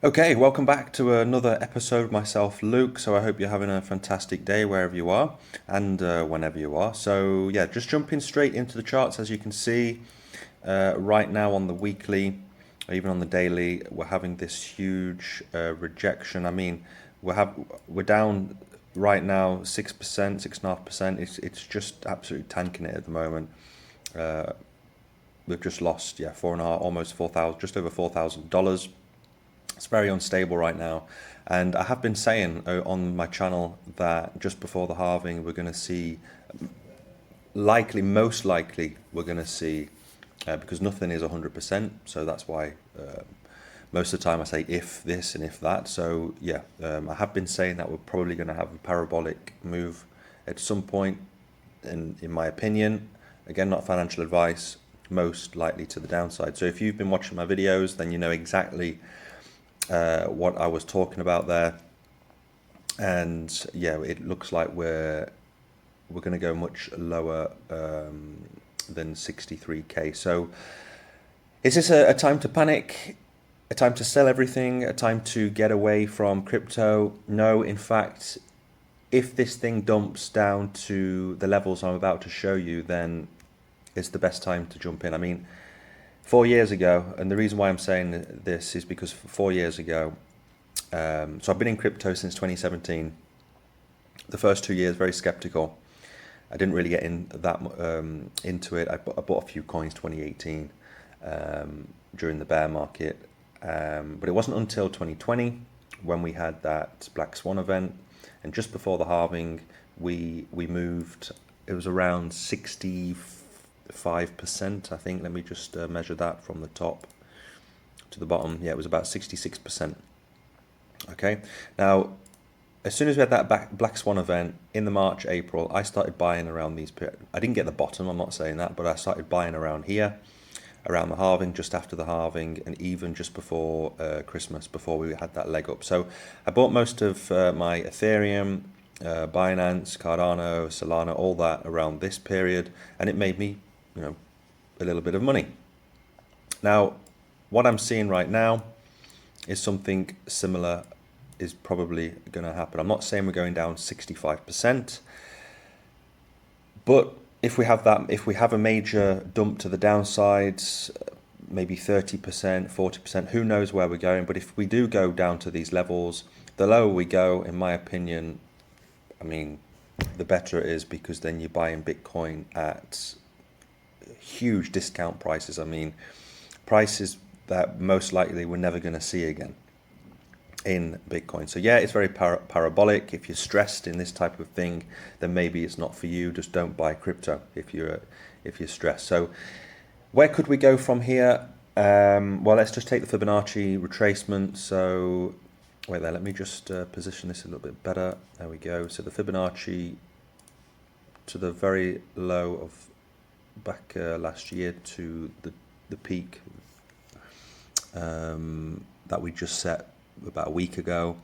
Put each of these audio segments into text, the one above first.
Okay, welcome back to another episode of myself, Luke. So I hope you're having a fantastic day wherever you are and whenever you are. So yeah, just jumping straight into the charts. As you can see, right now on the weekly, or even on the daily, we're having this huge rejection. I mean, we're down right now 6%, 6.5%. It's just absolutely tanking it at the moment. We've just lost, yeah, four and a half, almost 4,000, just over $4,000. It's very unstable right now. And I have been saying on my channel that just before the halving, we're going to see, most likely, we're going to see, because nothing is 100%. So that's why most of the time I say if this and if that. So yeah, I have been saying that we're probably going to have a parabolic move at some point. And in my opinion, again, not financial advice, most likely to the downside. So if you've been watching my videos, then you know exactly what I was talking about there. And yeah, it looks like we're going to go much lower than 63k. So is this a time to panic, a time to sell everything, a time to get away from crypto? No, in fact, if this thing dumps down to the levels I'm about to show you, then it's the best time to jump in. I mean, 4 years ago, and the reason why I'm saying this is because 4 years ago, so I've been in crypto since 2017. The first 2 years, very skeptical. I didn't really get into it. I bought a few coins 2018 during the bear market, but it wasn't until 2020 when we had that Black Swan event, and just before the halving, we moved. It was around 65%, I think. Let me just measure that from the top to the bottom. Yeah, it was about 66%. Okay, now as soon as we had that Black Swan event in the March, April, I started buying around these. I didn't get the bottom, I'm not saying that, but I started buying around here, around the halving, just after the halving, and even just before Christmas, before we had that leg up. So I bought most of my Ethereum, Binance, Cardano, Solana, all that around this period, and it made me, a little bit of money. Now, what I'm seeing right now is something similar is probably going to happen. I'm not saying we're going down 65%, but if we have a major dump to the downsides, maybe 30%, 40%, who knows where we're going. But if we do go down to these levels, the lower we go, in my opinion, I mean, the better it is, because then you're buying Bitcoin at huge discount prices. I mean, prices that most likely we're never going to see again in Bitcoin. So yeah, it's very parabolic. If you're stressed in this type of thing, then maybe it's not for you. Just don't buy crypto if you're stressed. So where could we go from here? Well, let's just take the Fibonacci retracement. So wait there, let me just position this a little bit better. There we go. So the Fibonacci to the very low of back last year to the peak that we just set about a week ago.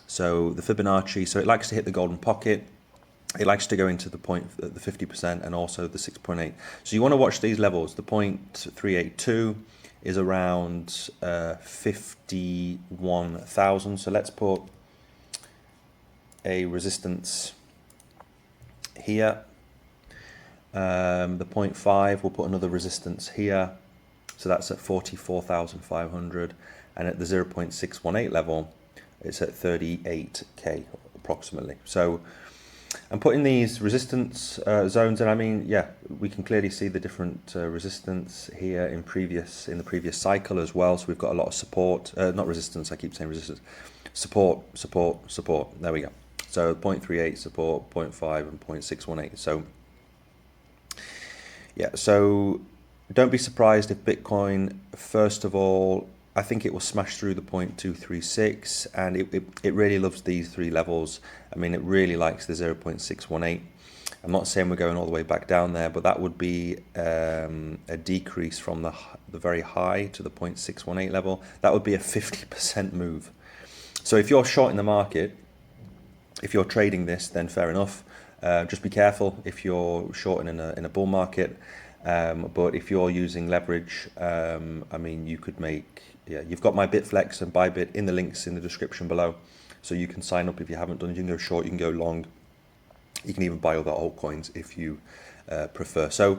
So the Fibonacci, so it likes to hit the golden pocket. It likes to go into the 50% and also the 6.8. So you want to watch these levels. The 0.382 is around 51,000. So let's put a resistance here. The 0.5, we'll put another resistance here. So that's at 44,500. And at the 0.618 level, it's at 38k approximately. So I'm putting these resistance zones, and I mean, yeah, we can clearly see the different resistance here in the previous cycle as well. So we've got a lot of support, not resistance, I keep saying resistance, support. There we go. So 0.38 support, 0.5 and 0.618. So yeah, so don't be surprised if Bitcoin, first of all, I think it will smash through the 0.236, and it really loves these three levels. I mean, it really likes the 0.618. I'm not saying we're going all the way back down there, but that would be a decrease from the very high to the 0.618 level. That would be a 50% move. So if you're short in the market, if you're trading this, then fair enough. Just be careful if you're shorting in a bull market. But if you're using leverage, I mean, you could make yeah, you've got my Bitflex and Bybit in the links in the description below. So you can sign up if you haven't done it. You can go short, you can go long. You can even buy other altcoins if you prefer. So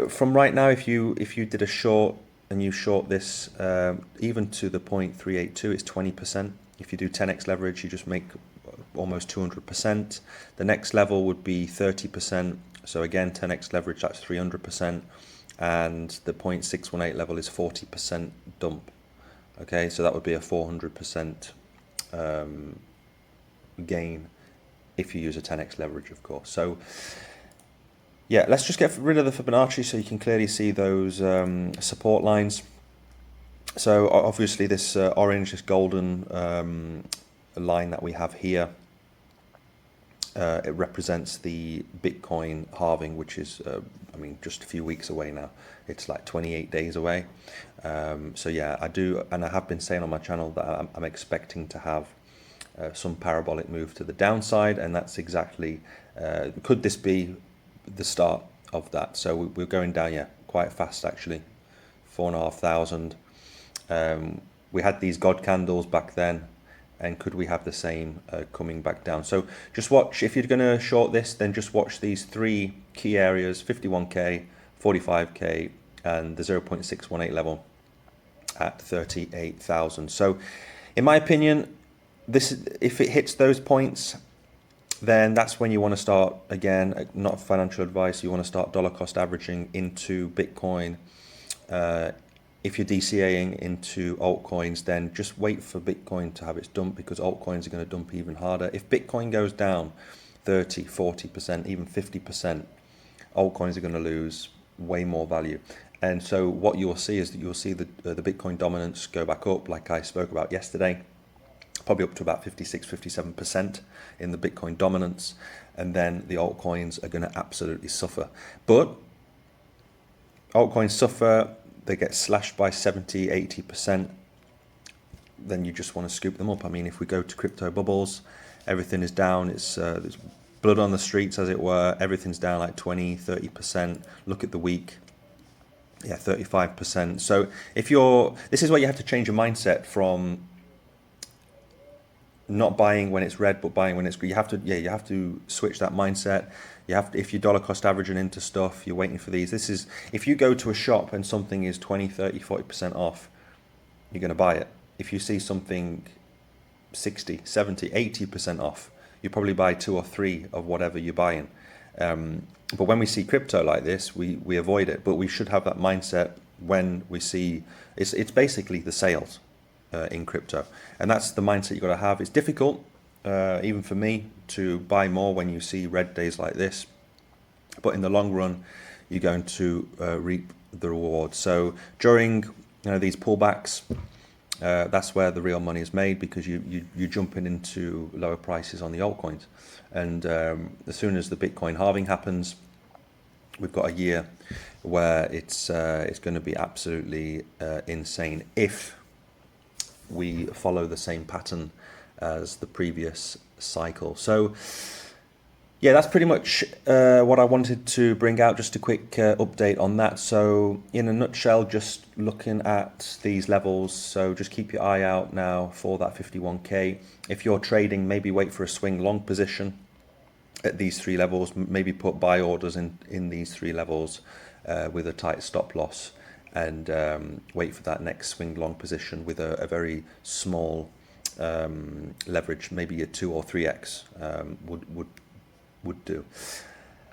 from right now, if you did a short and you short this, even to the 0.382, it's 20%. If you do 10x leverage, you just make almost 200%. The next level would be 30%. So again, 10x leverage, that's 300%. And the 0.618 level is 40% dump. Okay, so that would be a 400% gain if you use a 10x leverage, of course. So yeah, let's just get rid of the Fibonacci so you can clearly see those support lines. So obviously this orange, this golden line that we have here, it represents the Bitcoin halving, which is, I mean, just a few weeks away now. It's like 28 days away. So yeah, I do, and I have been saying on my channel that I'm expecting to have some parabolic move to the downside, and that's exactly, could this be the start of that? So we're going down, yeah, quite fast actually, 4,500. We had these God candles back then, and could we have the same coming back down? So just watch, if you're going to short this, then just watch these three key areas: 51k, 45k, and the 0.618 level at 38,000. So in my opinion, this, if it hits those points, then that's when you want to start, again, not financial advice, you want to start dollar cost averaging into Bitcoin. If you're DCAing into altcoins, then just wait for Bitcoin to have its dump, because altcoins are going to dump even harder. If Bitcoin goes down 30, 40%, even 50%, altcoins are going to lose way more value. And so what you will see is that you'll see the Bitcoin dominance go back up, like I spoke about yesterday, probably up to about 56, 57% in the Bitcoin dominance. And then the altcoins are going to absolutely suffer. But altcoins suffer, they get slashed by 70, 80%, then you just want to scoop them up. I mean, if we go to crypto bubbles, everything is down. It's there's blood on the streets, as it were. Everything's down like 20, 30%. Look at the week. Yeah, 35%. So if you're, this is where you have to change your mindset from not buying when it's red, but buying when it's green. You have to, yeah, you have to switch that mindset. You have to, if you're dollar cost averaging into stuff, you're waiting for these. This is, if you go to a shop and something is 20, 30, 40% off, you're going to buy it. If you see something 60, 70, 80% off, you probably buy 2 or 3 of whatever you're buying. But when we see crypto like this, we avoid it. But we should have that mindset when we see, it's basically the sales in crypto. And that's the mindset you've got to have. It's difficult, even for me, to buy more when you see red days like this. But in the long run, you're going to reap the reward. So during these pullbacks, that's where the real money is made, because you're jumping into lower prices on the altcoins. And as soon as the Bitcoin halving happens, we've got a year where it's going to be absolutely insane if we follow the same pattern as the previous cycle. So yeah, that's pretty much what I wanted to bring out, just a quick update on that. So in a nutshell, just looking at these levels, so just keep your eye out now for that 51k. If you're trading, maybe wait for a swing long position at these 3 levels, maybe put buy orders in these 3 levels with a tight stop loss, and wait for that next swing long position with a very small leverage, maybe a 2 or 3x would do.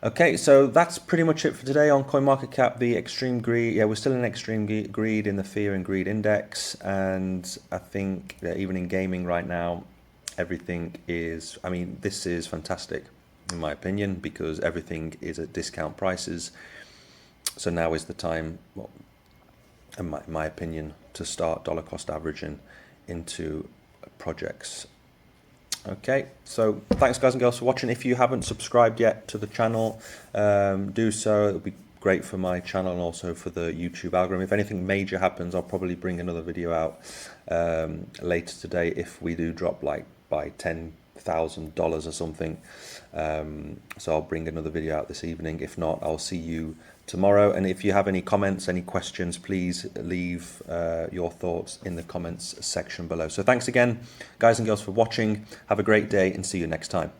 Okay, so that's pretty much it for today on CoinMarketCap. The extreme greed, yeah, we're still in extreme greed in the fear and greed index, and I think that even in gaming right now, everything is, I mean, this is fantastic in my opinion, because everything is at discount prices. So now is the time, well, in my opinion, to start dollar cost averaging into projects. Okay, so thanks guys and girls for watching. If you haven't subscribed yet to the channel, do so. It'll be great for my channel and also for the YouTube algorithm. If anything major happens, I'll probably bring another video out later today if we do drop like by $10,000 or something. So I'll bring another video out this evening. If not, I'll see you tomorrow. And if you have any comments, any questions, please leave your thoughts in the comments section below. So thanks again, guys and girls, for watching. Have a great day and see you next time.